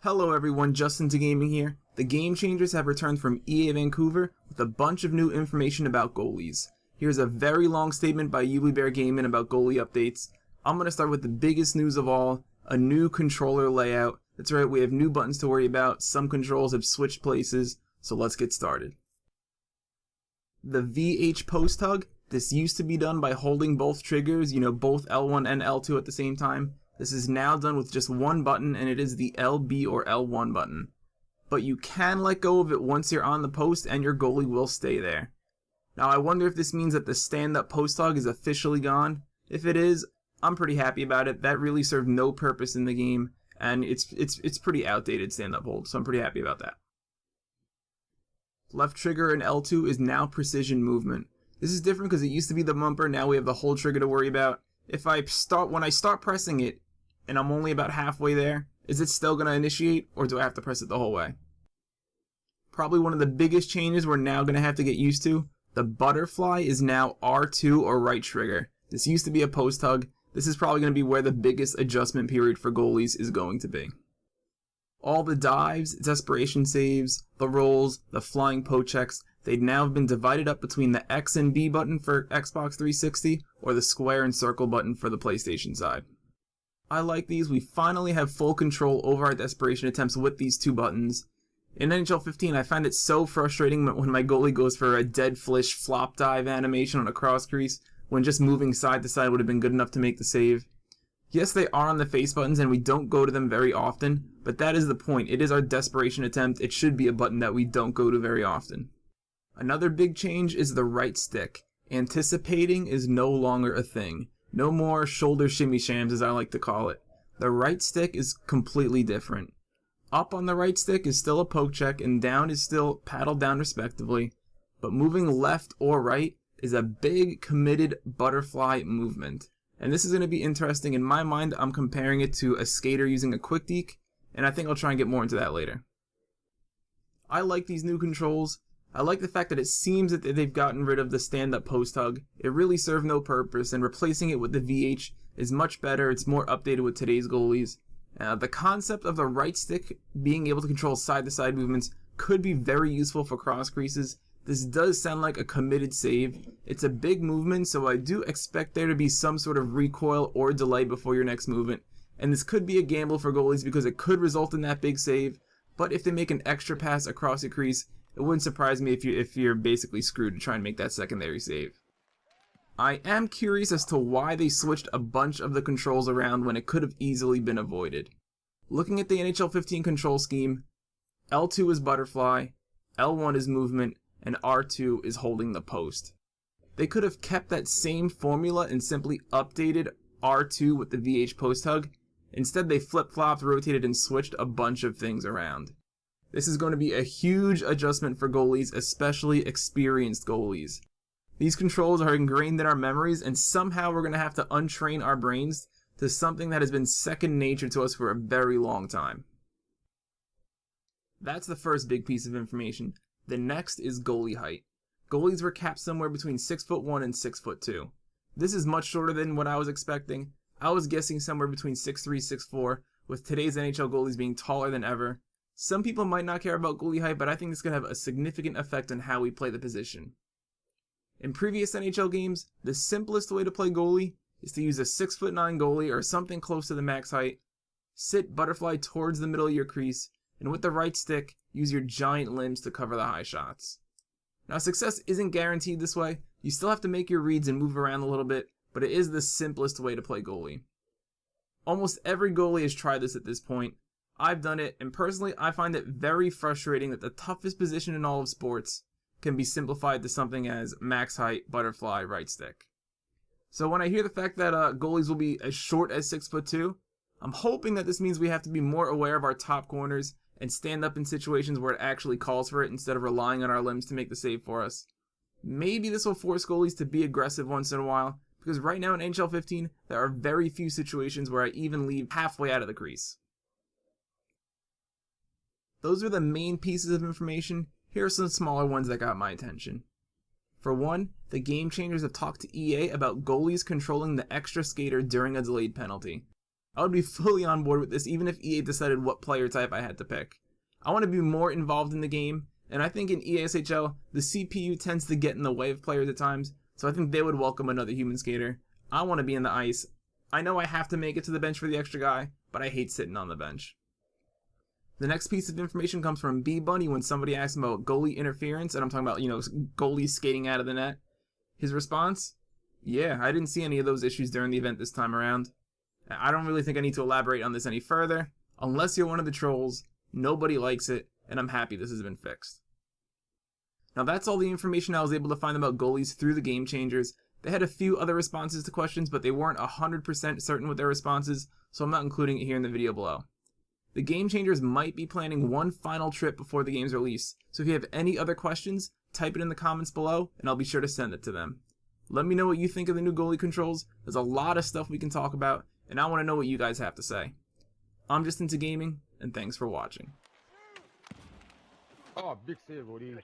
Hello everyone, Justin to Gaming here. The Game Changers have returned from EA Vancouver with a bunch of new information about goalies. Here's a very long statement by Bear Gaming about goalie updates. I'm going to start with the biggest news of all, a new controller layout. That's right, we have new buttons to worry about, some controls have switched places, so let's get started. The VH post hug, this used to be done by holding both triggers, both L1 and L2 at the same time. This is now done with just one button, and it is the LB or L1 button. But you can let go of it once you're on the post, and your goalie will stay there. Now I wonder if this means that the stand-up post hug is officially gone. If it is, I'm pretty happy about it. That really served no purpose in the game, and it's pretty outdated stand-up hold, so I'm pretty happy about that. Left trigger in L2 is now precision movement. This is different because it used to be the bumper, now we have the hold trigger to worry about. When I start pressing it, and I'm only about halfway there, is it still going to initiate, or do I have to press it the whole way? Probably one of the biggest changes we're now going to have to get used to. The butterfly is now R2 or right trigger. This used to be a post hug. This is probably going to be where the biggest adjustment period for goalies is going to be. All the dives, desperation saves, the rolls, the flying poke checks, they'd now have been divided up between the X and B button for Xbox 360 or the square and circle button for the PlayStation side. I like these. We finally have full control over our desperation attempts with these two buttons. In NHL 15, I find it so frustrating when my goalie goes for a dead flish flop dive animation on a cross crease when just moving side to side would have been good enough to make the save. Yes, they are on the face buttons and we don't go to them very often, but that is the point. It is our desperation attempt. It should be a button that we don't go to very often. Another big change is the right stick. Anticipating is no longer a thing. No more shoulder shimmy shams, as I like to call it. The right stick is completely different. Up on the right stick is still a poke check, and down is still paddle down respectively. But moving left or right is a big committed butterfly movement. And this is going to be interesting. In my mind, I'm comparing it to a skater using a quick deke, and I think I'll try and get more into that later. I like these new controls. I like the fact that it seems that they've gotten rid of the stand-up post hug. It really served no purpose, and replacing it with the VH is much better. It's more updated with today's goalies. The concept of the right stick being able to control side-to-side movements could be very useful for cross creases. This does sound like a committed save. It's a big movement, so I do expect there to be some sort of recoil or delay before your next movement. And this could be a gamble for goalies because it could result in that big save. But if they make an extra pass across a crease, it wouldn't surprise me if you're basically screwed to try and make that secondary save. I am curious as to why they switched a bunch of the controls around when it could have easily been avoided. Looking at the NHL 15 control scheme, L2 is butterfly, L1 is movement, and R2 is holding the post. They could have kept that same formula and simply updated R2 with the VH post hug. Instead, they flip-flopped, rotated, and switched a bunch of things around. This is going to be a huge adjustment for goalies, especially experienced goalies. These controls are ingrained in our memories, and somehow we're going to have to untrain our brains to something that has been second nature to us for a very long time. That's the first big piece of information. The next is goalie height. Goalies were capped somewhere between 6'1" and 6'2". This is much shorter than what I was expecting. I was guessing somewhere between 6'3", 6'4", with today's NHL goalies being taller than ever. Some people might not care about goalie height, but I think this could have a significant effect on how we play the position. In previous NHL games, the simplest way to play goalie is to use a 6'9" goalie or something close to the max height, sit butterfly towards the middle of your crease, and with the right stick, use your giant limbs to cover the high shots. Now, success isn't guaranteed this way. You still have to make your reads and move around a little bit, but it is the simplest way to play goalie. Almost every goalie has tried this at this point. I've done it, and personally, I find it very frustrating that the toughest position in all of sports can be simplified to something as max height, butterfly, right stick. So when I hear the fact that goalies will be as short as 6'2", I'm hoping that this means we have to be more aware of our top corners and stand up in situations where it actually calls for it instead of relying on our limbs to make the save for us. Maybe this will force goalies to be aggressive once in a while, because right now in NHL 15, there are very few situations where I even leave halfway out of the crease. Those are the main pieces of information. Here are some smaller ones that got my attention. For one, the Game Changers have talked to EA about goalies controlling the extra skater during a delayed penalty. I would be fully on board with this even if EA decided what player type I had to pick. I want to be more involved in the game, and I think in EASHL, the CPU tends to get in the way of players at times, so I think they would welcome another human skater. I want to be in the ice. I know I have to make it to the bench for the extra guy, but I hate sitting on the bench. The next piece of information comes from B-Bunny when somebody asked him about goalie interference, and I'm talking about, goalies skating out of the net. His response? Yeah, I didn't see any of those issues during the event this time around. I don't really think I need to elaborate on this any further. Unless you're one of the trolls, nobody likes it, and I'm happy this has been fixed. Now that's all the information I was able to find about goalies through the Game Changers. They had a few other responses to questions, but they weren't 100% certain with their responses, so I'm not including it here in the video below. The Game Changers might be planning one final trip before the game's release, so if you have any other questions, type it in the comments below, and I'll be sure to send it to them. Let me know what you think of the new goalie controls. There's a lot of stuff we can talk about, and I want to know what you guys have to say. I'm just into gaming, and thanks for watching. Oh, big save, Goalie.